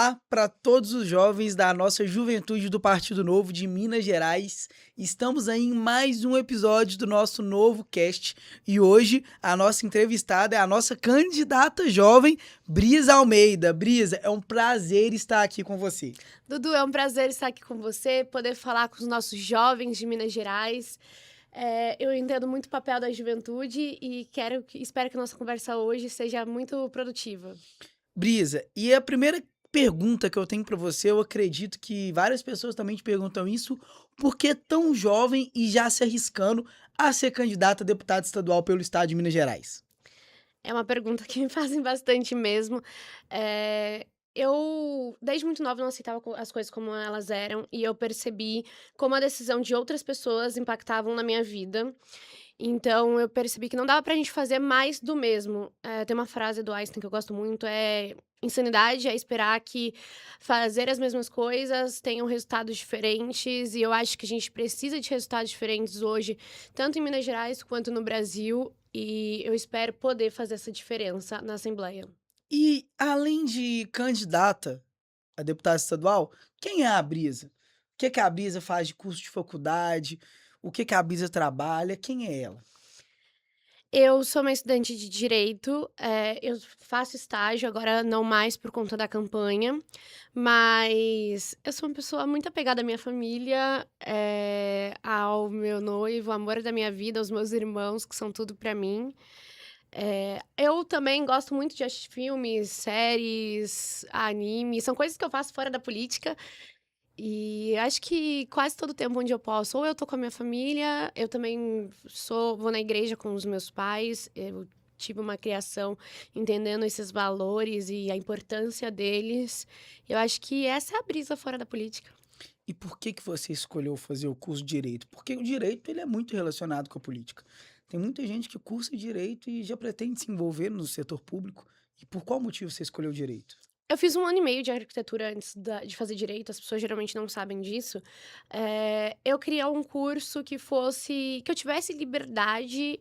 Olá para todos os jovens da nossa juventude do Partido Novo de Minas Gerais. Estamos aí em mais um episódio do nosso novo cast e hoje a nossa entrevistada é a nossa candidata jovem, Brisa Almeida. Brisa, é um prazer estar aqui com você. Dudu, é um prazer estar aqui com você, poder falar com os nossos jovens de Minas Gerais. Eu entendo muito o papel da juventude e espero que a nossa conversa hoje seja muito produtiva. Brisa, e a primeira pergunta que eu tenho para você, eu acredito que várias pessoas também te perguntam isso, por que tão jovem e já se arriscando a ser candidata a deputado estadual pelo estado de Minas Gerais? É uma pergunta que me fazem bastante mesmo. Eu, desde muito nova, não aceitava as coisas como elas eram e eu percebi como a decisão de outras pessoas impactavam na minha vida. Então eu percebi que não dava pra gente fazer mais do mesmo. Tem uma frase do Einstein que eu gosto muito, insanidade é esperar que fazer as mesmas coisas tenham resultados diferentes, e eu acho que a gente precisa de resultados diferentes hoje, tanto em Minas Gerais quanto no Brasil, e eu espero poder fazer essa diferença na Assembleia. E além de candidata a deputada estadual, quem é a Brisa? O que que a Brisa faz de curso de faculdade? O que que a Brisa trabalha? Quem é ela? Eu sou uma estudante de direito, eu faço estágio, agora não mais por conta da campanha, mas eu sou uma pessoa muito apegada à minha família, ao meu noivo, ao amor da minha vida, aos meus irmãos, que são tudo pra mim. Eu também gosto muito de assistir filmes, séries, anime, são coisas que eu faço fora da política, e acho que quase todo tempo onde eu posso, ou eu tô com a minha família, eu também vou na igreja com os meus pais, eu tive uma criação entendendo esses valores e a importância deles. Eu acho que essa é a brisa fora da política. E por que que você escolheu fazer o curso de direito? Porque o direito ele é muito relacionado com a política. Tem muita gente que cursa direito e já pretende se envolver no setor público. E por qual motivo você escolheu direito? Eu fiz 1 ano e meio de arquitetura antes de fazer direito, as pessoas geralmente não sabem disso. Eu queria um curso que eu tivesse liberdade,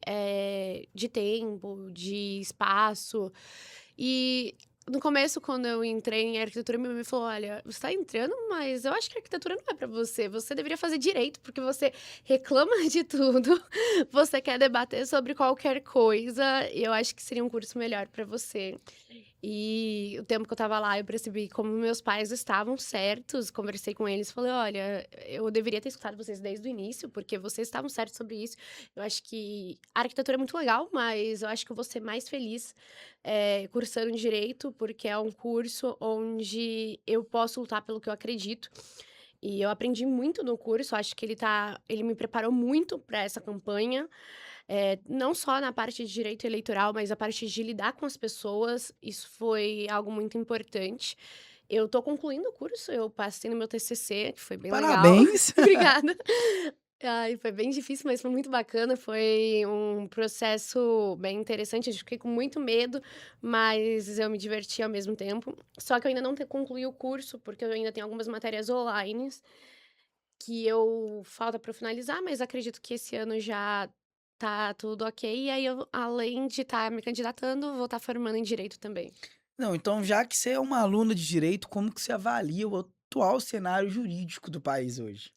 de tempo, de espaço. E no começo, quando eu entrei em arquitetura, minha mãe falou: "Olha, você tá entrando, mas eu acho que arquitetura não é pra você. Você deveria fazer direito, porque você reclama de tudo, você quer debater sobre qualquer coisa, e eu acho que seria um curso melhor pra você". E o tempo que eu estava lá, eu percebi como meus pais estavam certos, conversei com eles, falei: "Olha, eu deveria ter escutado vocês desde o início, porque vocês estavam certos sobre isso. Eu acho que a arquitetura é muito legal, mas eu acho que eu vou ser mais feliz, cursando direito, porque é um curso onde eu posso lutar pelo que eu acredito". E eu aprendi muito no curso, acho que ele me preparou muito para essa campanha, não só na parte de direito eleitoral, mas a parte de lidar com as pessoas, isso foi algo muito importante. Eu tô concluindo o curso, eu passei no meu TCC, que foi bem legal. Parabéns! Obrigada. Ai, foi bem difícil, mas foi muito bacana, foi um processo bem interessante, eu fiquei com muito medo, mas eu me diverti ao mesmo tempo. Só que eu ainda não concluí o curso, porque eu ainda tenho algumas matérias online que eu falta para eu finalizar, mas acredito que esse ano já tá tudo ok. E aí eu, além de estar me candidatando, vou estar formando em direito também. Não, então já que você é uma aluna de direito, como que você avalia o atual cenário jurídico do país hoje?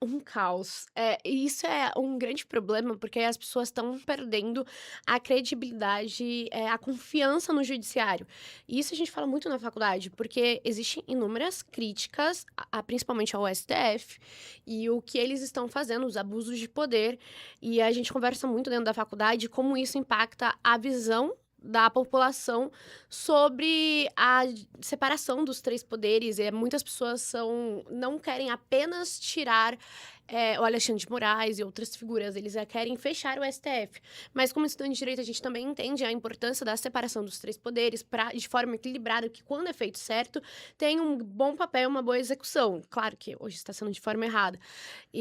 Um caos. E isso é um grande problema, porque as pessoas estão perdendo a credibilidade, a confiança no judiciário. E isso a gente fala muito na faculdade, porque existem inúmeras críticas, principalmente ao STF, e o que eles estão fazendo, os abusos de poder. E a gente conversa muito dentro da faculdade como isso impacta a visão da população sobre a separação dos 3 poderes. Muitas pessoas não querem apenas tirar, o Alexandre de Moraes e outras figuras, eles querem fechar o STF. Mas como estudante de direito, a gente também entende a importância da separação dos 3 poderes de forma equilibrada, que quando é feito certo, tem um bom papel e uma boa execução. Claro que hoje está sendo de forma errada.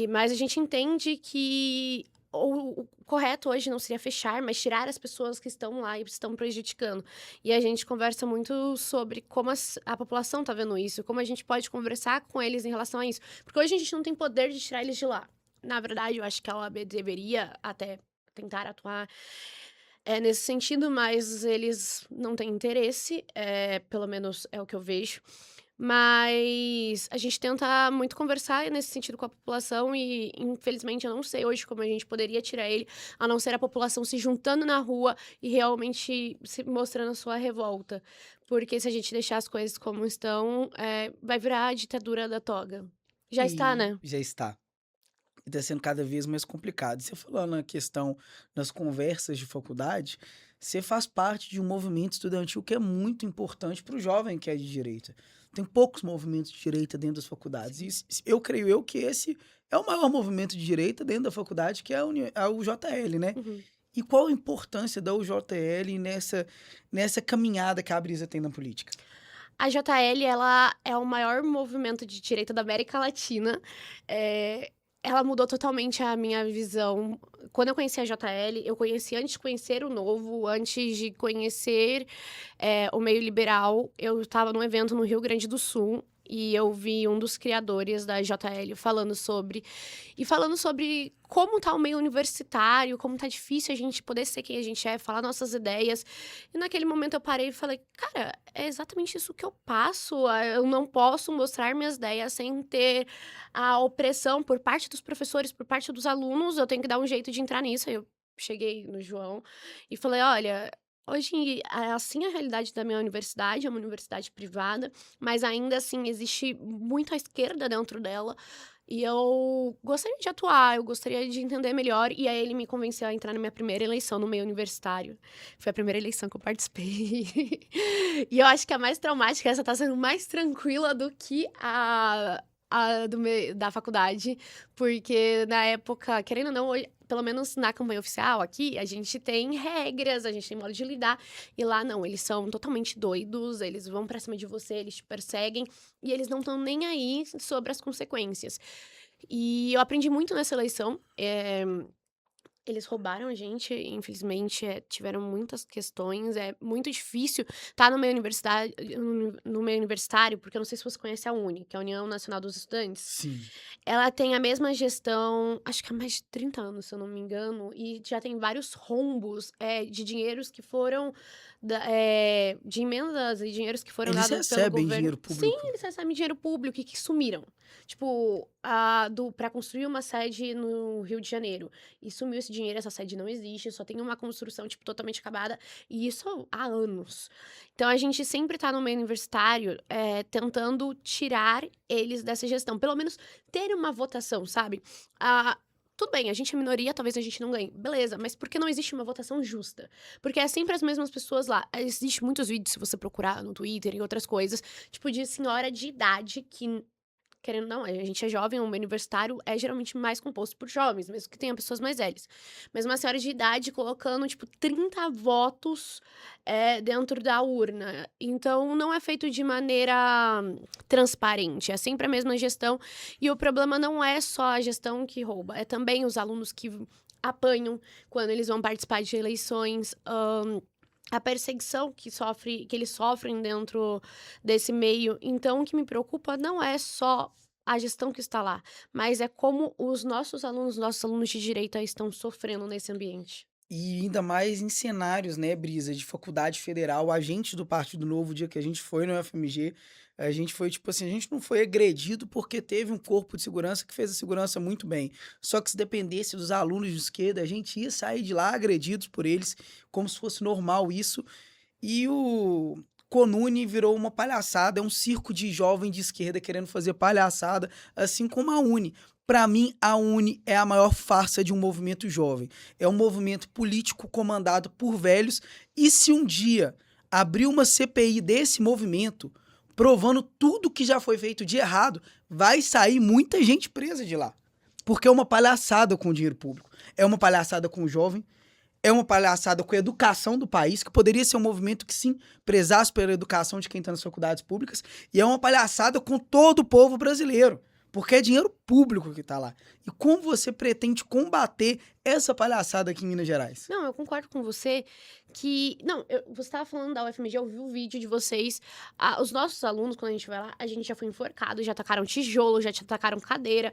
Mas a gente entende que o correto hoje não seria fechar, mas tirar as pessoas que estão lá e estão prejudicando. E a gente conversa muito sobre como a população está vendo isso, como a gente pode conversar com eles em relação a isso. Porque hoje a gente não tem poder de tirar eles de lá. Na verdade, eu acho que a OAB deveria até tentar atuar, nesse sentido, mas eles não têm interesse, pelo menos é o que eu vejo. Mas a gente tenta muito conversar nesse sentido com a população e, infelizmente, eu não sei hoje como a gente poderia tirar ele, a não ser a população se juntando na rua e realmente se mostrando a sua revolta. Porque se a gente deixar as coisas como estão, vai virar a ditadura da toga. Já está, E né? já está. E tá sendo cada vez mais complicado. Você falou na questão das conversas de faculdade, você faz parte de um movimento estudantil que é muito importante para o jovem que é de direita. Tem poucos movimentos de direita dentro das faculdades. E eu creio eu que esse é o maior movimento de direita dentro da faculdade, que é a UJL, né? Uhum. E qual a importância da UJL nessa caminhada que a Brisa tem na política? A JL, ela é o maior movimento de direita da América Latina. Ela mudou totalmente a minha visão. Quando eu conheci a JL, eu conheci antes de conhecer o Novo, antes de conhecer o meio liberal. Eu estava num evento no Rio Grande do Sul e eu vi um dos criadores da JL falando sobre como tá o meio universitário, como tá difícil a gente poder ser quem a gente é, falar nossas ideias. E naquele momento eu parei e falei, cara, é exatamente isso que eu passo. Eu não posso mostrar minhas ideias sem ter a opressão por parte dos professores, por parte dos alunos. Eu tenho que dar um jeito de entrar nisso. Aí eu cheguei no João e falei, olha, hoje é assim a realidade da minha universidade, é uma universidade privada, mas ainda assim existe muita esquerda dentro dela. E eu gostaria de atuar, eu gostaria de entender melhor. E aí ele me convenceu a entrar na minha primeira eleição no meio universitário. Foi a primeira eleição que eu participei. E eu acho que a mais traumática, essa tá sendo mais tranquila do que da faculdade. Porque na época, querendo ou não, pelo menos na campanha oficial aqui, a gente tem regras, a gente tem modo de lidar. E lá não, eles são totalmente doidos, eles vão pra cima de você, eles te perseguem. E eles não estão nem aí sobre as consequências. E eu aprendi muito nessa eleição. Eles roubaram a gente, infelizmente, tiveram muitas questões. É muito difícil estar no meio universitário, porque eu não sei se você conhece a UNE, que é a União Nacional dos Estudantes. Sim. Ela tem a mesma gestão, acho que há mais de 30 anos, se eu não me engano, e já tem vários rombos de dinheiros que foram. De emendas e dinheiros que foram Eles dados pelo recebem governo. dinheiro Sim, público. eles recebem dinheiro público e que sumiram. Tipo, para construir uma sede no Rio de Janeiro. E sumiu esse dinheiro, essa sede não existe, só tem uma construção, tipo, totalmente acabada. E isso há anos. Então, a gente sempre tá no meio universitário tentando tirar eles dessa gestão. Pelo menos ter uma votação, sabe? Tudo bem, a gente é minoria, talvez a gente não ganhe. Beleza, mas por que não existe uma votação justa? Porque é sempre as mesmas pessoas lá. Existem muitos vídeos, se você procurar no Twitter e outras coisas, tipo, de senhora de idade que, querendo ou não, a gente é jovem, o meio universitário é geralmente mais composto por jovens, mesmo que tenha pessoas mais velhas. Mas uma senhora de idade colocando, tipo, 30 votos dentro da urna. Então, não é feito de maneira transparente, é sempre a mesma gestão. E o problema não é só a gestão que rouba, é também os alunos que apanham quando eles vão participar de eleições. A perseguição que eles sofrem dentro desse meio. Então, o que me preocupa não é só a gestão que está lá, mas é como os nossos alunos de direita estão sofrendo nesse ambiente. E ainda mais em cenários, né, Brisa, de faculdade federal, a gente do Partido Novo, o dia que a gente foi no UFMG, a gente foi, tipo assim, a gente não foi agredido porque teve um corpo de segurança que fez a segurança muito bem. Só que se dependesse dos alunos de esquerda, a gente ia sair de lá agredidos por eles, como se fosse normal isso. E o Conune virou uma palhaçada, é um circo de jovem de esquerda querendo fazer palhaçada, assim como a Uni. Para mim, a Uni é a maior farsa de um movimento jovem. É um movimento político comandado por velhos. E se um dia abrir uma CPI desse movimento, provando tudo que já foi feito de errado, vai sair muita gente presa de lá. Porque é uma palhaçada com o dinheiro público. É uma palhaçada com o jovem, é uma palhaçada com a educação do país, que poderia ser um movimento que sim prezasse pela educação de quem está nas faculdades públicas, e é uma palhaçada com todo o povo brasileiro, porque é dinheiro público que está lá. E como você pretende combater essa palhaçada aqui em Minas Gerais? Não, eu concordo com você que. Não, você estava falando da UFMG, eu vi o vídeo de vocês. Os nossos alunos, quando a gente vai lá, a gente já foi enforcado, já atacaram tijolo, já te atacaram cadeira.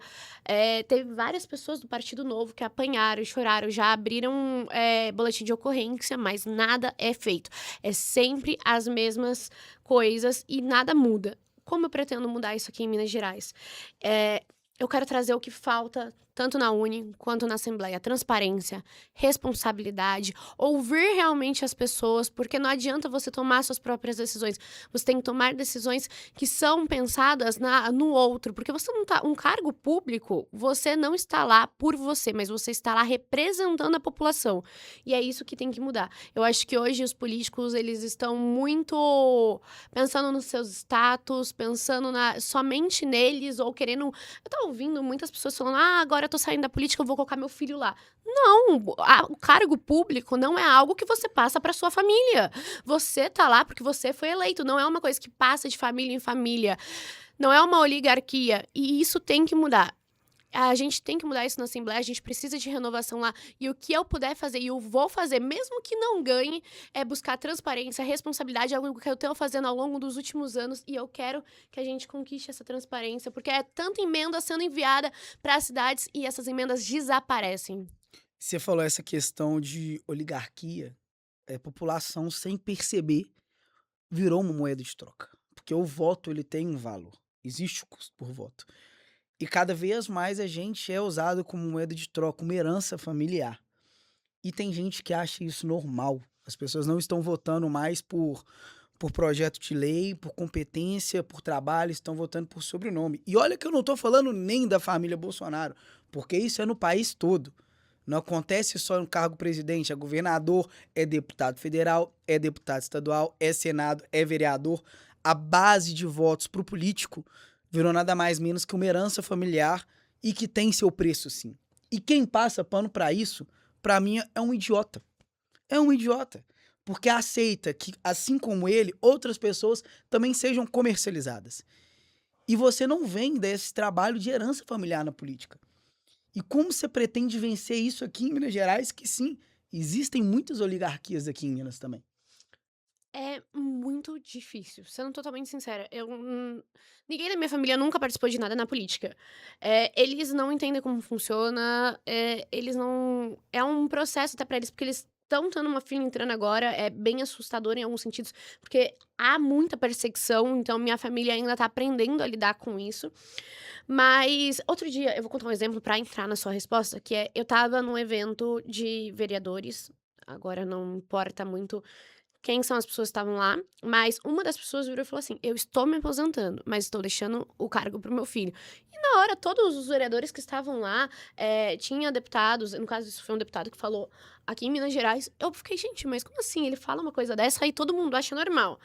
Teve várias pessoas do Partido Novo que apanharam, choraram, já abriram boletim de ocorrência, mas nada é feito. É sempre as mesmas coisas e nada muda. Como eu pretendo mudar isso aqui em Minas Gerais? Eu quero trazer o que falta tanto na Uni quanto na Assembleia: transparência, responsabilidade, ouvir realmente as pessoas, porque não adianta você tomar suas próprias decisões. Você tem que tomar decisões que são pensadas no outro, porque você não tá. Um cargo público, você não está lá por você, mas você está lá representando a população. E é isso que tem que mudar. Eu acho que hoje os políticos, eles estão muito pensando nos seus status, pensando somente neles, ou querendo. Eu tô ouvindo muitas pessoas falando: agora eu tô saindo da política, eu vou colocar meu filho lá. Não, o cargo público não é algo que você passa pra sua família. Você tá lá porque você foi eleito, não é uma coisa que passa de família em família. Não é uma oligarquia, e isso tem que mudar. A gente tem que mudar isso na Assembleia, a gente precisa de renovação lá. E o que eu puder fazer, e eu vou fazer, mesmo que não ganhe, é buscar transparência, responsabilidade, algo que eu tenho fazendo ao longo dos últimos anos. E eu quero que a gente conquiste essa transparência, porque é tanta emenda sendo enviada para as cidades e essas emendas desaparecem. Você falou essa questão de oligarquia, população sem perceber virou uma moeda de troca. Porque o voto ele tem um valor, existe o custo por voto. E cada vez mais a gente é usado como moeda de troca, uma herança familiar. E tem gente que acha isso normal. As pessoas não estão votando mais por projeto de lei, por competência, por trabalho, estão votando por sobrenome. E olha que eu não estou falando nem da família Bolsonaro, porque isso é no país todo. Não acontece só no cargo presidente, é governador, é deputado federal, é deputado estadual, é senado, é vereador. A base de votos para o político virou nada mais menos que uma herança familiar e que tem seu preço, sim. E quem passa pano para isso, para mim, é um idiota. É um idiota. Porque aceita que, assim como ele, outras pessoas também sejam comercializadas. E você não vem desse trabalho de herança familiar na política. E como você pretende vencer isso aqui em Minas Gerais? Que sim, existem muitas oligarquias aqui em Minas também. É muito difícil, sendo totalmente sincera. Ninguém da minha família nunca participou de nada na política. Eles não entendem como funciona, eles não. É um processo até pra eles, porque eles estão tendo uma filha entrando agora, é bem assustador em alguns sentidos, porque há muita perseguição, então minha família ainda tá aprendendo a lidar com isso. Mas outro dia, eu vou contar um exemplo pra entrar na sua resposta, que é: eu tava num evento de vereadores, agora não importa muito quem são as pessoas que estavam lá, mas uma das pessoas virou e falou assim: eu estou me aposentando, mas estou deixando o cargo pro meu filho. E na hora, todos os vereadores que estavam lá, tinha deputados, no caso, isso foi um deputado que falou aqui em Minas Gerais. Eu fiquei: gente, mas como assim? Ele fala uma coisa dessa e todo mundo acha normal.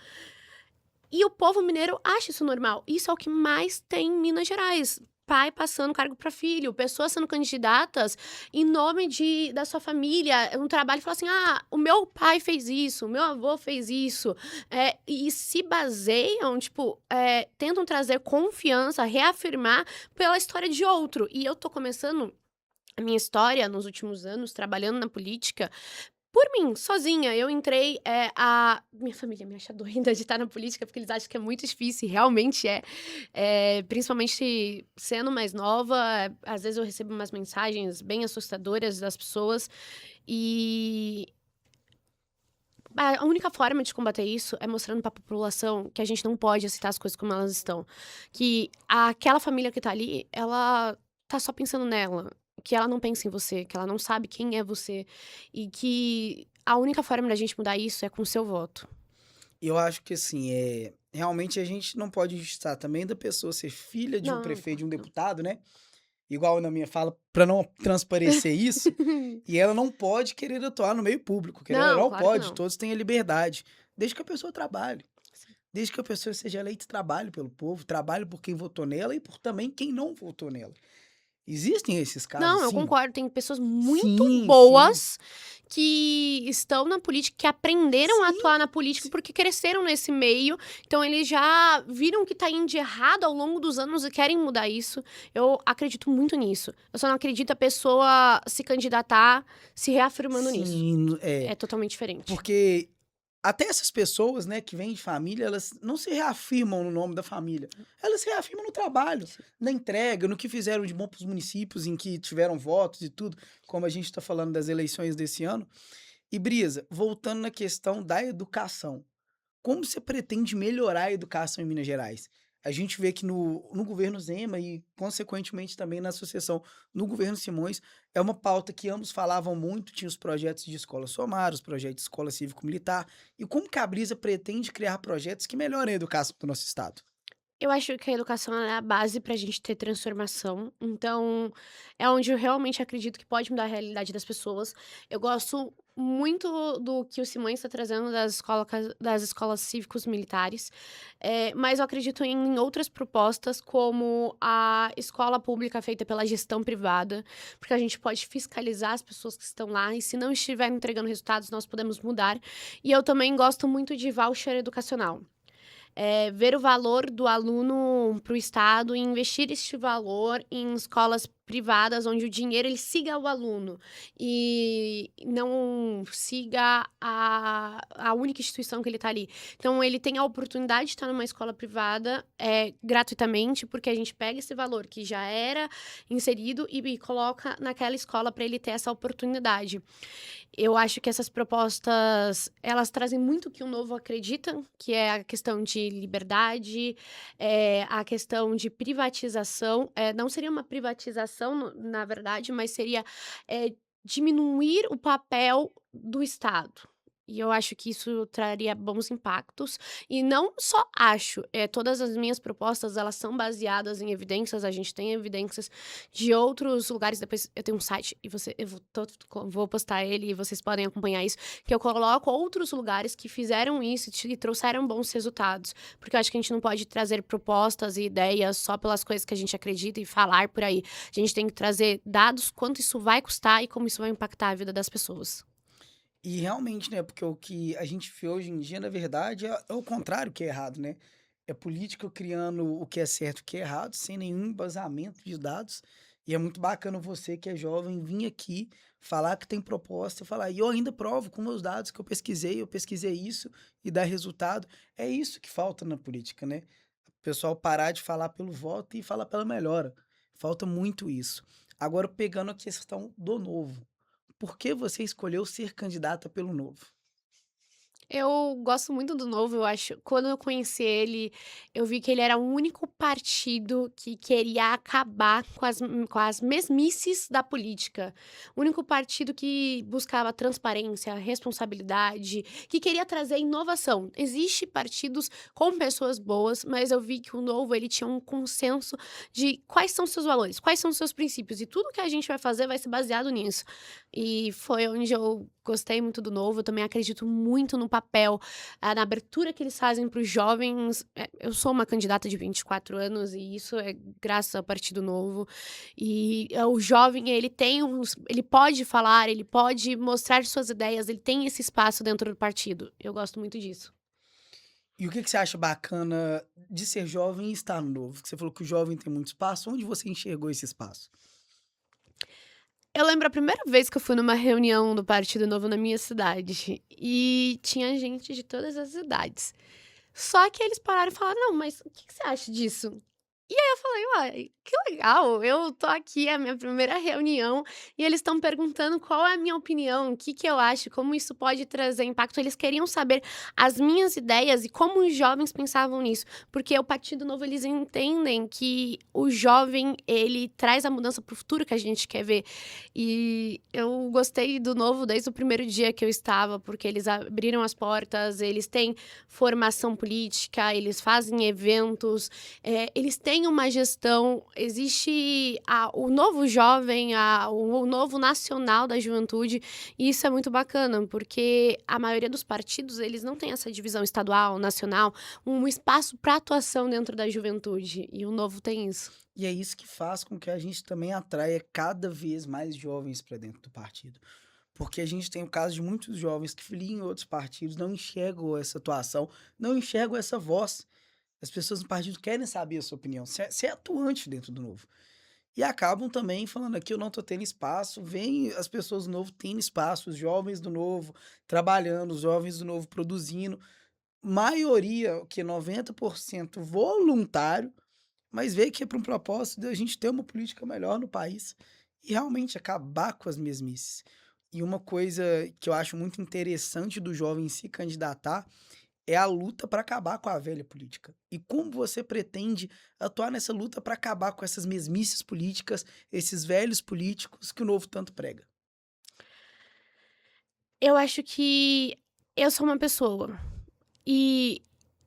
E o povo mineiro acha isso normal. Isso é o que mais tem em Minas Gerais. Pai passando cargo para filho, pessoas sendo candidatas em nome da sua família, um trabalho, e fala assim: o meu pai fez isso, o meu avô fez isso. E se baseiam, tipo, tentam trazer confiança, reafirmar pela história de outro. E eu tô começando a minha história nos últimos anos, trabalhando na política, por mim, sozinha. Eu entrei, minha família me acha doida de estar na política, porque eles acham que é muito difícil, e realmente é. Principalmente sendo mais nova, às vezes eu recebo umas mensagens bem assustadoras das pessoas, e a única forma de combater isso é mostrando para a população que a gente não pode aceitar as coisas como elas estão. Que aquela família que tá ali, ela tá só pensando nela. Que ela não pensa em você, que ela não sabe quem é você. E que a única forma da gente mudar isso é com o seu voto. Eu acho que, assim, realmente a gente não pode injustiçar também da pessoa ser filha de um Não, prefeito, de um claro que não. deputado, né? Igual na minha fala, para não transparecer isso, e ela não pode querer atuar no meio público, querendo ou Não, não claro que pode, não. todos têm a liberdade, desde que a pessoa trabalhe, Sim. desde que a pessoa seja eleita, trabalhe pelo povo, trabalhe por quem votou nela e por também quem não votou nela. Existem esses casos, Não, eu sim. concordo. Tem pessoas muito Sim, sim. boas que estão na política, que aprenderam a Sim, atuar na política sim. porque cresceram nesse meio. Então, eles já viram que tá indo de errado ao longo dos anos e querem mudar isso. Eu acredito muito nisso. Eu só não acredito a pessoa se candidatar se reafirmando nisso. Sim, É totalmente diferente. porque até essas pessoas, né, que vêm de família, elas não se reafirmam no nome da família. Elas se reafirmam no trabalho, Sim. na entrega, no que fizeram de bom para os municípios em que tiveram votos e tudo, como a gente está falando das eleições desse ano. E Brisa, voltando na questão da educação, como você pretende melhorar a educação em Minas Gerais? A gente vê que no governo Zema e, consequentemente, também na associação no governo Simões, é uma pauta que ambos falavam muito, tinha os projetos de escola somar, os projetos de escola cívico-militar, e como que a Brisa pretende criar projetos que melhorem a educação do nosso estado? Eu acho que a educação ela é a base para a gente ter transformação, então é onde eu realmente acredito que pode mudar a realidade das pessoas. Eu gosto muito do que o Simões está trazendo das escolas cívicos militares, mas eu acredito em outras propostas, como a escola pública feita pela gestão privada, porque a gente pode fiscalizar as pessoas que estão lá e se não estiver entregando resultados, nós podemos mudar. E eu também gosto muito de voucher educacional. Ver o valor do aluno para o Estado e investir este valor em escolas privadas, onde o dinheiro ele siga o aluno e não siga a única instituição que ele está ali. Então ele tem a oportunidade de estar numa escola privada, gratuitamente, porque a gente pega esse valor que já era inserido e coloca naquela escola para ele ter essa oportunidade. Eu acho que essas propostas, elas trazem muito o que o Novo acredita, que é a questão de liberdade, a questão de privatização. Não seria uma privatização, na verdade, mas seria, diminuir o papel do Estado. E eu acho que isso traria bons impactos. E não só acho, todas as minhas propostas, elas são baseadas em evidências, a gente tem evidências de outros lugares. Depois eu tenho um site e vou postar ele e vocês podem acompanhar isso, que eu coloco outros lugares que fizeram isso e trouxeram bons resultados. Porque eu acho que a gente não pode trazer propostas e ideias só pelas coisas que a gente acredita e falar por aí. A gente tem que trazer dados, quanto isso vai custar e como isso vai impactar a vida das pessoas. E realmente, né, porque o que a gente vê hoje em dia, na verdade, é o contrário que é errado, né? É política criando o que é certo e o que é errado, sem nenhum embasamento de dados. E é muito bacana você que é jovem vir aqui falar que tem proposta, falar, e eu ainda provo com meus dados que eu pesquisei isso e dá resultado. É isso que falta na política, né? O pessoal parar de falar pelo voto e falar pela melhora. Falta muito isso. Agora, pegando a questão do novo. Por que você escolheu ser candidata pelo Novo? Eu gosto muito do Novo, eu acho. Quando eu conheci ele, eu vi que ele era o único partido que queria acabar com as mesmices da política. O único partido que buscava transparência, responsabilidade, que queria trazer inovação. Existem partidos com pessoas boas, mas eu vi que o Novo ele tinha um consenso de quais são seus valores, quais são seus princípios, e tudo que a gente vai fazer vai ser baseado nisso. E foi onde eu gostei muito do Novo, eu também acredito muito no papel, na abertura que eles fazem para os jovens. Eu sou uma candidata de 24 anos e isso é graças ao Partido Novo. E, o jovem, ele pode falar, ele pode mostrar suas ideias, ele tem esse espaço dentro do partido. Eu gosto muito disso. E o que você acha bacana de ser jovem e estar no Novo? Que você falou que o jovem tem muito espaço. Onde você enxergou esse espaço? Eu lembro a primeira vez que eu fui numa reunião do Partido Novo na minha cidade, e tinha gente de todas as idades. Só que eles pararam e falaram: "Não, mas o que que você acha disso?" E aí eu falei: "Uai, que legal, eu tô aqui, é a minha primeira reunião, e eles estão perguntando qual é a minha opinião, o que que eu acho, como isso pode trazer impacto". Eles queriam saber as minhas ideias e como os jovens pensavam nisso, porque o Partido Novo, eles entendem que o jovem, ele traz a mudança para o futuro que a gente quer ver. E eu gostei do Novo desde o primeiro dia que eu estava, porque eles abriram as portas, eles têm formação política, eles fazem eventos, eles têm uma gestão. Existe o novo jovem, o novo nacional da juventude, e isso é muito bacana, porque a maioria dos partidos, eles não têm essa divisão estadual, nacional, um espaço para atuação dentro da juventude, e o novo tem isso. E é isso que faz com que a gente também atraia cada vez mais jovens para dentro do partido. Porque a gente tem o caso de muitos jovens que filiam em outros partidos, não enxergam essa atuação, não enxergam essa voz. As pessoas no partido querem saber a sua opinião. Você é atuante dentro do Novo. E acabam também falando aqui, eu não tô tendo espaço, vem as pessoas do Novo tendo espaço, os jovens do Novo trabalhando, os jovens do Novo produzindo. Maioria, que 90% voluntário, mas vê que é para um propósito de a gente ter uma política melhor no país e realmente acabar com as mesmices. E uma coisa que eu acho muito interessante do jovem se candidatar é a luta para acabar com a velha política. E como você pretende atuar nessa luta para acabar com essas mesmices políticas, esses velhos políticos que o novo tanto prega? Eu acho que eu sou uma pessoa e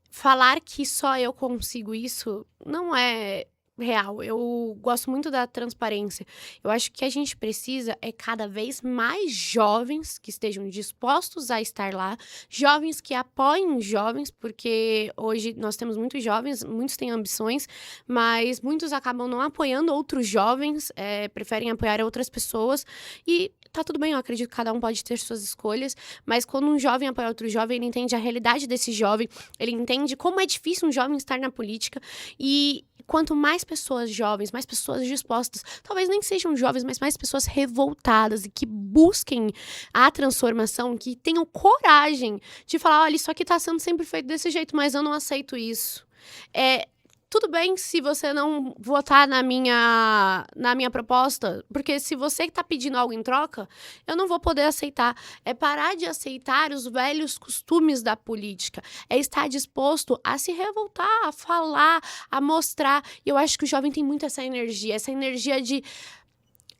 falar que só eu consigo isso não é real. Eu gosto muito da transparência. Eu acho que a gente precisa é cada vez mais jovens que estejam dispostos a estar lá, jovens que apoiem jovens, porque hoje nós temos muitos jovens, muitos têm ambições, mas muitos acabam não apoiando outros jovens, preferem apoiar outras pessoas e tá tudo bem, eu acredito que cada um pode ter suas escolhas, mas quando um jovem apoia outro jovem, ele entende a realidade desse jovem, ele entende como é difícil um jovem estar na política e quanto mais pessoas jovens, mais pessoas dispostas, talvez nem sejam jovens, mas mais pessoas revoltadas e que busquem a transformação, que tenham coragem de falar, olha, isso aqui tá sendo sempre feito desse jeito, mas eu não aceito isso. É, tudo bem se você não votar na minha proposta, porque se você tá pedindo algo em troca, eu não vou poder aceitar. É parar de aceitar os velhos costumes da política. É estar disposto a se revoltar, a falar, a mostrar. E eu acho que o jovem tem muito essa energia de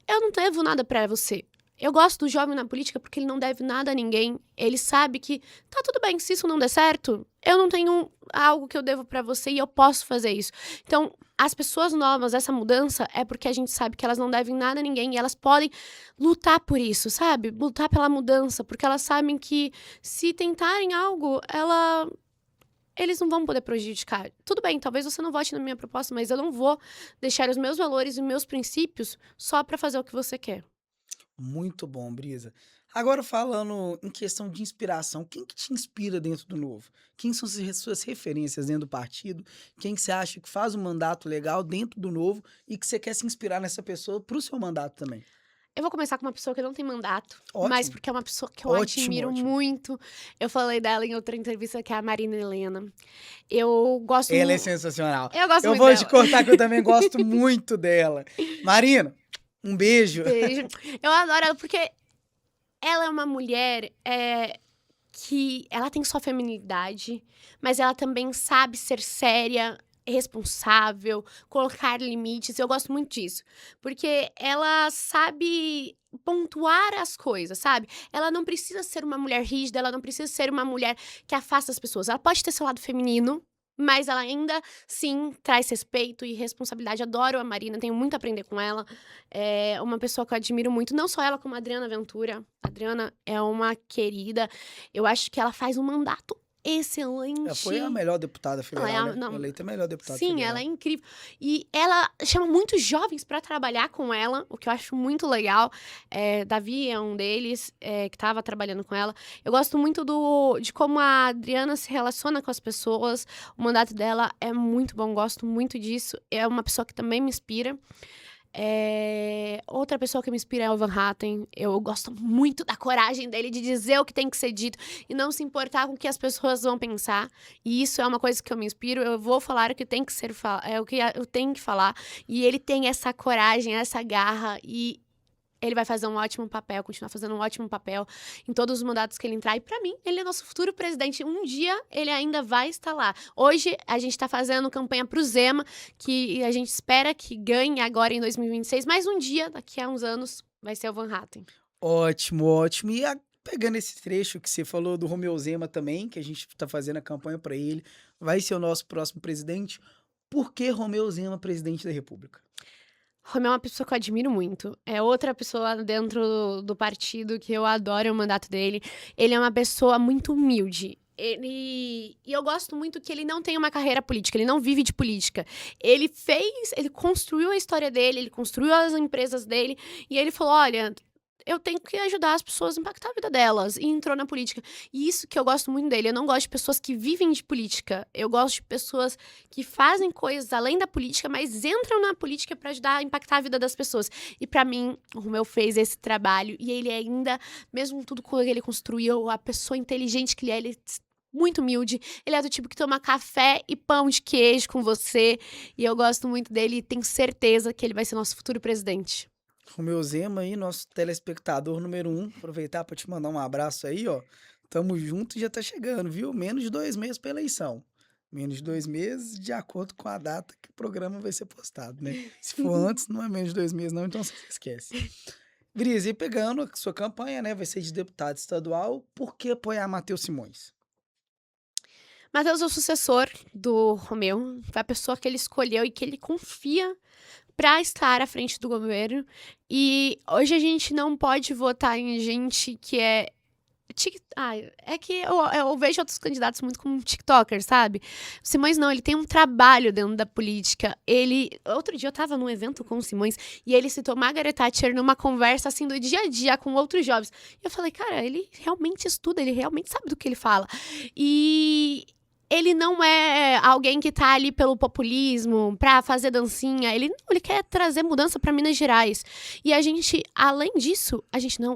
eu não devo nada pra você. Eu gosto do jovem na política porque ele não deve nada a ninguém. Ele sabe que tá tudo bem, se isso não der certo, eu não tenho algo que eu devo pra você e eu posso fazer isso. Então, as pessoas novas, essa mudança é porque a gente sabe que elas não devem nada a ninguém e elas podem lutar por isso, sabe? Lutar pela mudança, porque elas sabem que se tentarem algo, eles não vão poder prejudicar. Tudo bem, talvez você não vote na minha proposta, mas eu não vou deixar os meus valores e meus princípios só pra fazer o que você quer. Muito bom, Brisa. Agora falando em questão de inspiração, quem que te inspira dentro do Novo? Quem são suas referências dentro do partido? Quem que você acha que faz um mandato legal dentro do Novo e que você quer se inspirar nessa pessoa para o seu mandato também? Eu vou começar com uma pessoa que não tem mandato, mas Ótimo, porque é uma pessoa que eu ótimo, admiro ótimo. muito. Eu falei dela em outra entrevista, que é a Marina Helena. Eu gosto Ela é mu sensacional. eu gosto Eu muito vou te dela. cortar que eu também gosto muito dela. Marina, um beijo. Beijo. Eu adoro ela porque ela é uma mulher, que ela tem sua feminilidade, mas ela também sabe ser séria, responsável, colocar limites. Eu gosto muito disso, porque ela sabe pontuar as coisas, sabe? Ela não precisa ser uma mulher rígida, ela não precisa ser uma mulher que afasta as pessoas. Ela pode ter seu lado feminino, mas ela ainda, sim, traz respeito e responsabilidade. Adoro a Marina, tenho muito a aprender com ela. É uma pessoa que eu admiro muito, não só ela, como a Adriana Ventura. A Adriana é uma querida. Eu acho que ela faz um mandato Ela foi a excelente. melhor deputada Ela é federal, né? não, Eleita a melhor deputada sim, ela é federal. incrível. E ela chama muitos jovens para trabalhar com ela, o que eu acho muito legal. Davi é um deles, que estava trabalhando com ela. Eu gosto muito de como a Adriana se relaciona com as pessoas. O mandato dela é muito bom, gosto muito disso. É uma pessoa que também me inspira. Outra pessoa que me inspira é o Van Hatten. Eu gosto muito da coragem dele de dizer o que tem que ser dito e não se importar com o que as pessoas vão pensar. E isso é uma coisa que eu me inspiro. Eu vou falar o que tem que ser, o que eu tenho que falar. E ele tem essa coragem, essa garra e ele vai fazer um ótimo papel, continuar fazendo um ótimo papel em todos os mandatos que ele entrar. E pra mim, ele é nosso futuro presidente. Um dia ele ainda vai estar lá. Hoje a gente tá fazendo campanha pro Zema, que a gente espera que ganhe agora em 2026. Mas um dia, daqui a uns anos, vai ser o Van Hatten. Ótimo, ótimo. E pegando esse trecho que você falou do Romeu Zema também, que a gente tá fazendo a campanha para ele, vai ser o nosso próximo presidente. Por que Romeu Zema presidente da República? Romeu é uma pessoa que eu admiro muito. É outra pessoa dentro do partido que eu adoro o mandato dele. Ele é uma pessoa muito humilde. E eu gosto muito que ele não tem uma carreira política, ele não vive de política. Ele construiu a história dele, ele construiu as empresas dele, e ele falou: olha, eu tenho que ajudar as pessoas a impactar a vida delas. E entrou na política. E isso que eu gosto muito dele. Eu não gosto de pessoas que vivem de política. Eu gosto de pessoas que fazem coisas além da política, mas entram na política para ajudar a impactar a vida das pessoas. E pra mim, o Romeu fez esse trabalho. E ele ainda, mesmo tudo que ele construiu, a pessoa inteligente que ele é muito humilde. Ele é do tipo que toma café e pão de queijo com você. E eu gosto muito dele e tenho certeza que ele vai ser nosso futuro presidente. Romeu Zema aí, nosso telespectador número 1. Aproveitar para te mandar um abraço aí, ó. Tamo junto e já tá chegando, viu? Menos de 2 meses pra eleição. Menos de 2 meses, de acordo com a data que o programa vai ser postado, né? Se for antes, não é menos de 2 meses, não, então você esquece. Brisa, e pegando a sua campanha, né? Vai ser de deputado estadual, por que apoiar Matheus Simões? Matheus é o sucessor do Romeu, foi a pessoa que ele escolheu e que ele confia para estar à frente do governo. E hoje a gente não pode votar em gente que é. É que eu vejo outros candidatos muito como TikTokers, sabe? O Simões não, ele tem um trabalho dentro da política. Outro dia eu tava num evento com o Simões e ele citou Margaret Thatcher numa conversa assim do dia a dia com outros jovens. E eu falei, cara, ele realmente estuda, ele realmente sabe do que ele fala. E ele não é alguém que tá ali pelo populismo, pra fazer dancinha. Ele quer trazer mudança pra Minas Gerais. E a gente, além disso,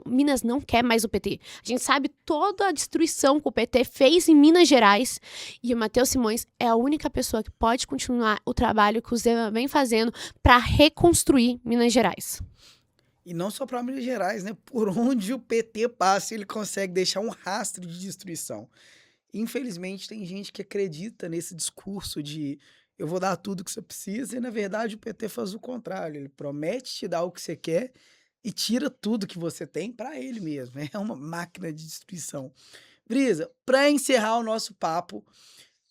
Minas não quer mais o PT. A gente sabe toda a destruição que o PT fez em Minas Gerais. E o Matheus Simões é a única pessoa que pode continuar o trabalho que o Zema vem fazendo pra reconstruir Minas Gerais. E não só para Minas Gerais, né? Por onde o PT passa, ele consegue deixar um rastro de destruição. Infelizmente, tem gente que acredita nesse discurso de eu vou dar tudo que você precisa, e na verdade o PT faz o contrário. Ele promete te dar o que você quer e tira tudo que você tem para ele mesmo. É uma máquina de destruição. Brisa, para encerrar o nosso papo,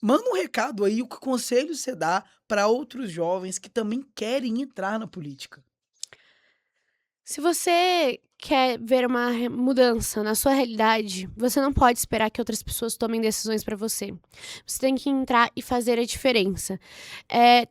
manda um recado aí, o que conselho você dá para outros jovens que também querem entrar na política. Se você quer ver uma mudança na sua realidade, você não pode esperar que outras pessoas tomem decisões para você. Você tem que entrar e fazer a diferença.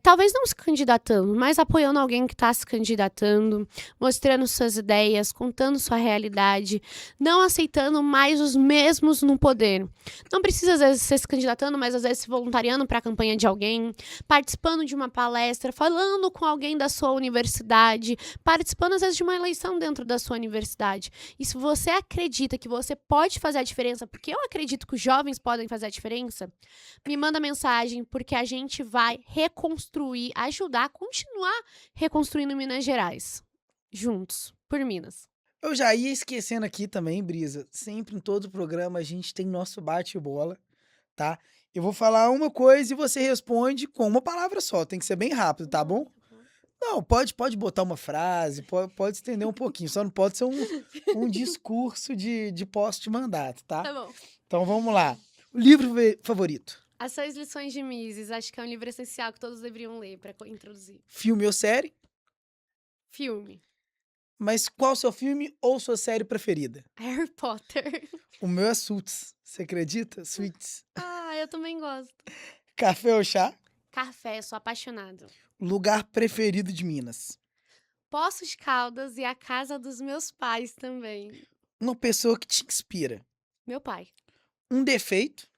Talvez não se candidatando, mas apoiando alguém que está se candidatando, mostrando suas ideias, contando sua realidade, não aceitando mais os mesmos no poder. Não precisa, às vezes, ser se candidatando, mas às vezes se voluntariando para a campanha de alguém, participando de uma palestra, falando com alguém da sua universidade, participando, às vezes, de uma eleição dentro da sua universidade. E se você acredita que você pode fazer a diferença, porque eu acredito que os jovens podem fazer a diferença, me manda mensagem, porque a gente vai reconstruir, ajudar a continuar reconstruindo Minas Gerais. Juntos, por Minas. Eu já ia esquecendo aqui também, Brisa. Sempre em todo programa a gente tem nosso bate-bola, tá? Eu vou falar uma coisa e você responde com uma palavra só. Tem que ser bem rápido, tá bom? Não, pode botar uma frase, pode estender um pouquinho, só não pode ser um discurso de posse de mandato, tá? Tá bom. Então vamos lá. O livro favorito? As 6 lições de Mises, acho que é um livro essencial que todos deveriam ler para introduzir. Filme ou série? Filme. Mas qual o seu filme ou sua série preferida? Harry Potter. O meu é Suits, você acredita? Suits. Eu também gosto. Café ou chá? Café, sou apaixonado. Lugar preferido de Minas? Poços de Caldas e a casa dos meus pais também. Uma pessoa que te inspira? Meu pai. Um defeito?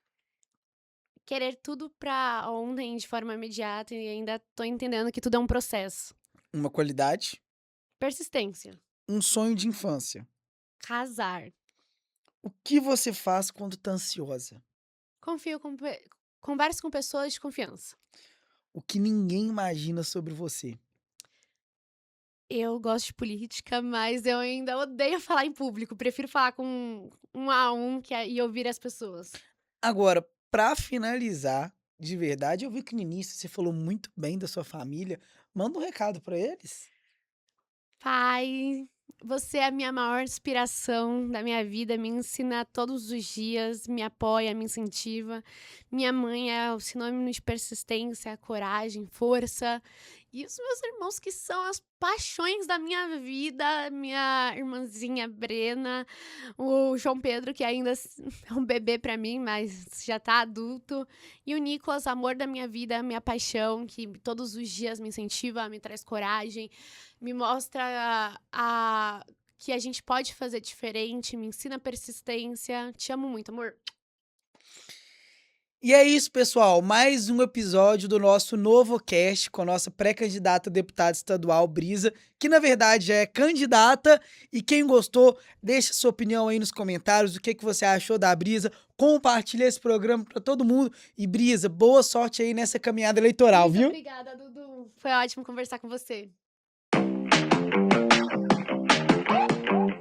Querer tudo pra ontem de forma imediata e ainda tô entendendo que tudo é um processo. Uma qualidade? Persistência. Um sonho de infância? Casar. O que você faz quando tá ansiosa? Converso com pessoas de confiança. O que ninguém imagina sobre você? Eu gosto de política, mas eu ainda odeio falar em público. Prefiro falar com um a um e ouvir as pessoas. Agora, pra finalizar, de verdade, eu vi que no início você falou muito bem da sua família. Manda um recado pra eles. Pai, você é a minha maior inspiração da minha vida, me ensina todos os dias, me apoia, me incentiva. Minha mãe é o sinônimo de persistência, coragem, força. E os meus irmãos, que são as paixões da minha vida, minha irmãzinha Brena, o João Pedro, que ainda é um bebê pra mim, mas já tá adulto, e o Nicolas, amor da minha vida, minha paixão, que todos os dias me incentiva, me traz coragem, me mostra que a gente pode fazer diferente, me ensina persistência. Te amo muito, amor. E é isso, pessoal. Mais um episódio do nosso novo cast com a nossa pré-candidata a deputada estadual, Brisa, que na verdade já é candidata. E quem gostou, deixa sua opinião aí nos comentários, o que você achou da Brisa. Compartilha esse programa para todo mundo. E Brisa, boa sorte aí nessa caminhada eleitoral, Muito viu? obrigada, Dudu. Foi ótimo conversar com você.